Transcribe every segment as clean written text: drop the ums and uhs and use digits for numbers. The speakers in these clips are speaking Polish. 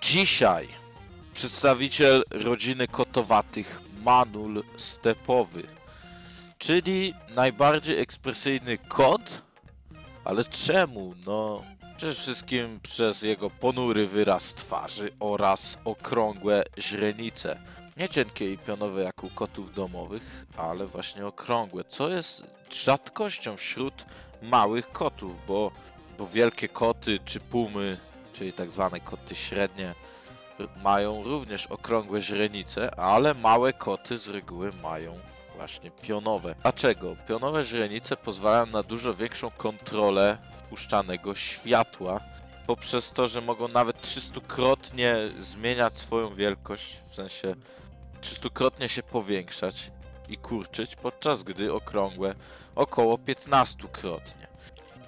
Dzisiaj przedstawiciel rodziny kotowatych Manul stepowy, czyli najbardziej ekspresyjny kot. Ale czemu? No przede wszystkim przez jego ponury wyraz twarzy oraz okrągłe źrenice. Nie cienkie i pionowe jak u kotów domowych, ale właśnie okrągłe, co jest rzadkością wśród małych kotów, bo wielkie koty czy pumy, czyli tak zwane koty średnie, mają również okrągłe źrenice, ale małe koty z reguły mają właśnie pionowe. Dlaczego? Pionowe źrenice pozwalają na dużo większą kontrolę wpuszczanego światła, poprzez to, że mogą nawet 300-krotnie zmieniać swoją wielkość, w sensie 300-krotnie się powiększać i kurczyć, podczas gdy okrągłe około 15-krotnie.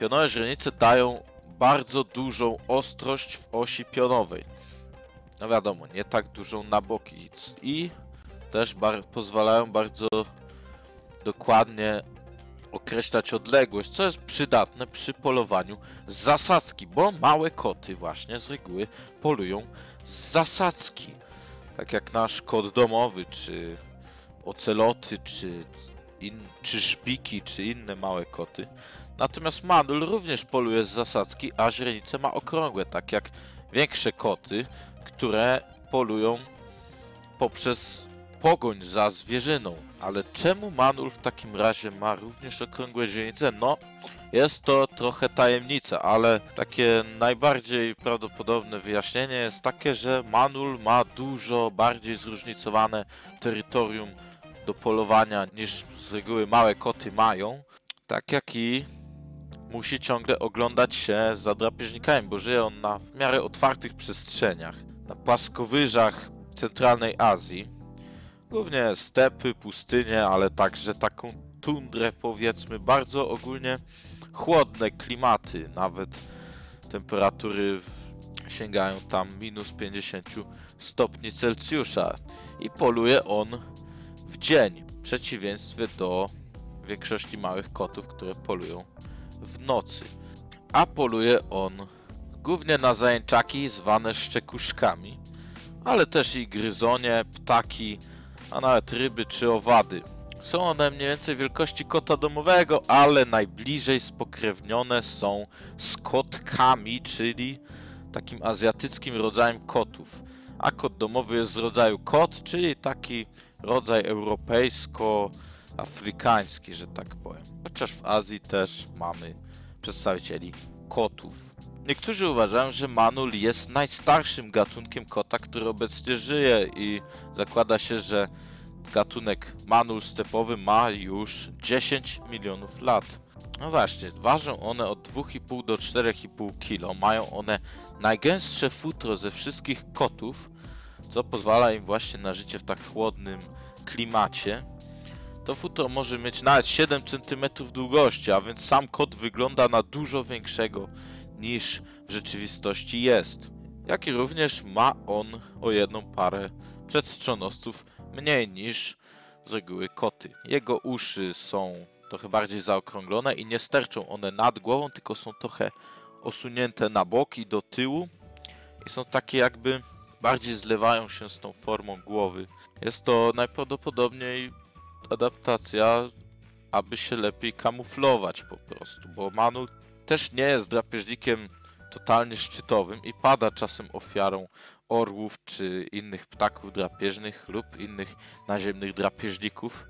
Pionowe źrenice dają bardzo dużą ostrość w osi pionowej. No wiadomo, nie tak dużą na boki i też pozwalają bardzo dokładnie określać odległość, co jest przydatne przy polowaniu z zasadzki, bo małe koty właśnie z reguły polują z zasadzki. Tak jak nasz kot domowy, czy oceloty, czy szpiki, czy inne małe koty. Natomiast Manul również poluje z zasadzki, a źrenice ma okrągłe, tak jak większe koty, które polują poprzez pogoń za zwierzyną. Ale czemu Manul w takim razie ma również okrągłe źrenice? No, jest to trochę tajemnica, ale takie najbardziej prawdopodobne wyjaśnienie jest takie, że Manul ma dużo bardziej zróżnicowane terytorium do polowania niż z reguły małe koty mają. Tak jak i musi ciągle oglądać się za drapieżnikami, bo żyje on na w miarę otwartych przestrzeniach, na płaskowyżach centralnej Azji. Głównie stepy, pustynie, ale także taką tundrę, powiedzmy, bardzo ogólnie chłodne klimaty. Nawet temperatury sięgają tam minus 50 stopni Celsjusza. I poluje on w dzień, w przeciwieństwie do większości małych kotów, które polują w nocy. A poluje on głównie na zajęczaki zwane szczekuszkami, ale też i gryzonie, ptaki, a nawet ryby czy owady. Są one mniej więcej wielkości kota domowego, ale najbliżej spokrewnione są z kotkami, czyli takim azjatyckim rodzajem kotów. A kot domowy jest z rodzaju kot, czyli taki rodzaj europejsko-afrykański, że tak powiem. Chociaż w Azji też mamy przedstawicieli kotów. Niektórzy uważają, że Manul jest najstarszym gatunkiem kota, który obecnie żyje i zakłada się, że gatunek Manul stepowy ma już 10 milionów lat. No właśnie, ważą one od 2,5 do 4,5 kg. Mają one najgęstsze futro ze wszystkich kotów, co pozwala im właśnie na życie w tak chłodnym klimacie. To futro może mieć nawet 7 cm długości, a więc sam kot wygląda na dużo większego niż w rzeczywistości jest. Jak i również ma on o jedną parę przedstrzonosców mniej niż z reguły koty. Jego uszy są trochę bardziej zaokrąglone i nie sterczą one nad głową, tylko są trochę osunięte na bok i do tyłu i są takie jakby bardziej zlewają się z tą formą głowy. Jest to najprawdopodobniej adaptacja, aby się lepiej kamuflować po prostu, bo Manul też nie jest drapieżnikiem totalnie szczytowym i pada czasem ofiarą orłów czy innych ptaków drapieżnych lub innych naziemnych drapieżników.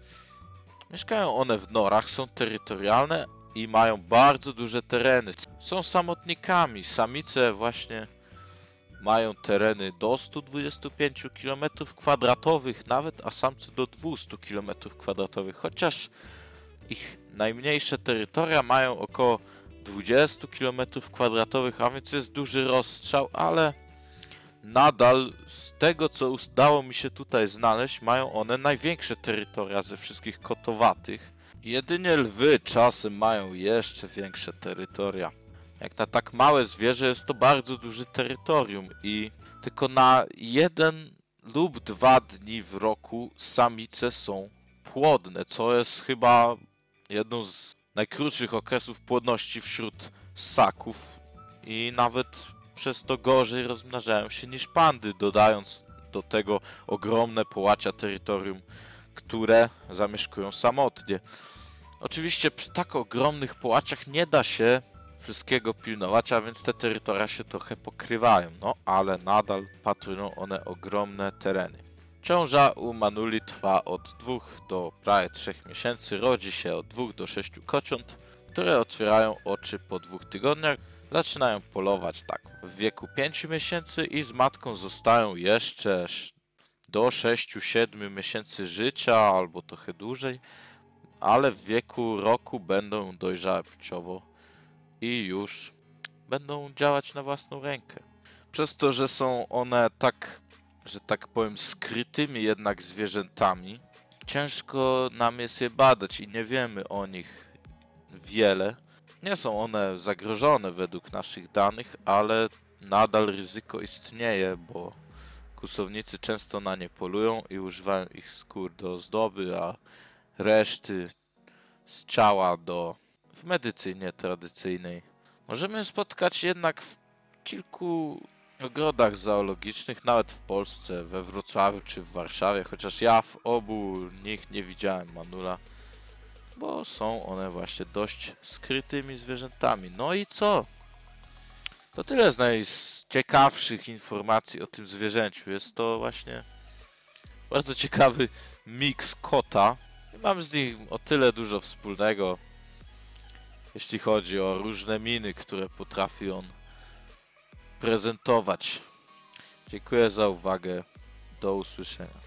Mieszkają one w norach, są terytorialne i mają bardzo duże tereny. Są samotnikami. Samice właśnie mają tereny do 125 km2 nawet, a samce do 200 km2, chociaż ich najmniejsze terytoria mają około 20 km2, a więc jest duży rozstrzał, ale nadal z tego, co udało mi się tutaj znaleźć, mają one największe terytoria ze wszystkich kotowatych. Jedynie lwy czasem mają jeszcze większe terytoria. Jak na tak małe zwierzę jest to bardzo duże terytorium i tylko na 1 lub 2 dni w roku samice są płodne, co jest chyba jedną z najkrótszych okresów płodności wśród ssaków i nawet przez to gorzej rozmnażają się niż pandy, dodając do tego ogromne połacia terytorium, które zamieszkują samotnie. Oczywiście przy tak ogromnych połaciach nie da się wszystkiego pilnować, a więc te terytoria się trochę pokrywają, no ale nadal patrują one ogromne tereny. Ciąża u manuli trwa od 2 do prawie 3 miesięcy, rodzi się od 2 do 6 kociąt, które otwierają oczy po 2 tygodniach, zaczynają polować tak w wieku 5 miesięcy i z matką zostają jeszcze do 6-7 miesięcy życia albo trochę dłużej, ale w wieku roku będą dojrzałe płciowo i już będą działać na własną rękę. Przez to, że są one tak, że tak powiem, skrytymi jednak zwierzętami, ciężko nam jest je badać i nie wiemy o nich wiele. Nie są one zagrożone według naszych danych, ale nadal ryzyko istnieje, bo kłusownicy często na nie polują i używają ich skór do ozdoby, a reszty z ciała w medycynie tradycyjnej. Możemy spotkać jednak w kilku ogrodach zoologicznych, nawet w Polsce, we Wrocławiu czy w Warszawie, chociaż ja w obu nich nie widziałem manula, bo są one właśnie dość skrytymi zwierzętami. No i co? To tyle z najciekawszych informacji o tym zwierzęciu. Jest to właśnie bardzo ciekawy miks kota. I mam z nim o tyle dużo wspólnego, jeśli chodzi o różne miny, które potrafi on prezentować. Dziękuję za uwagę. Do usłyszenia.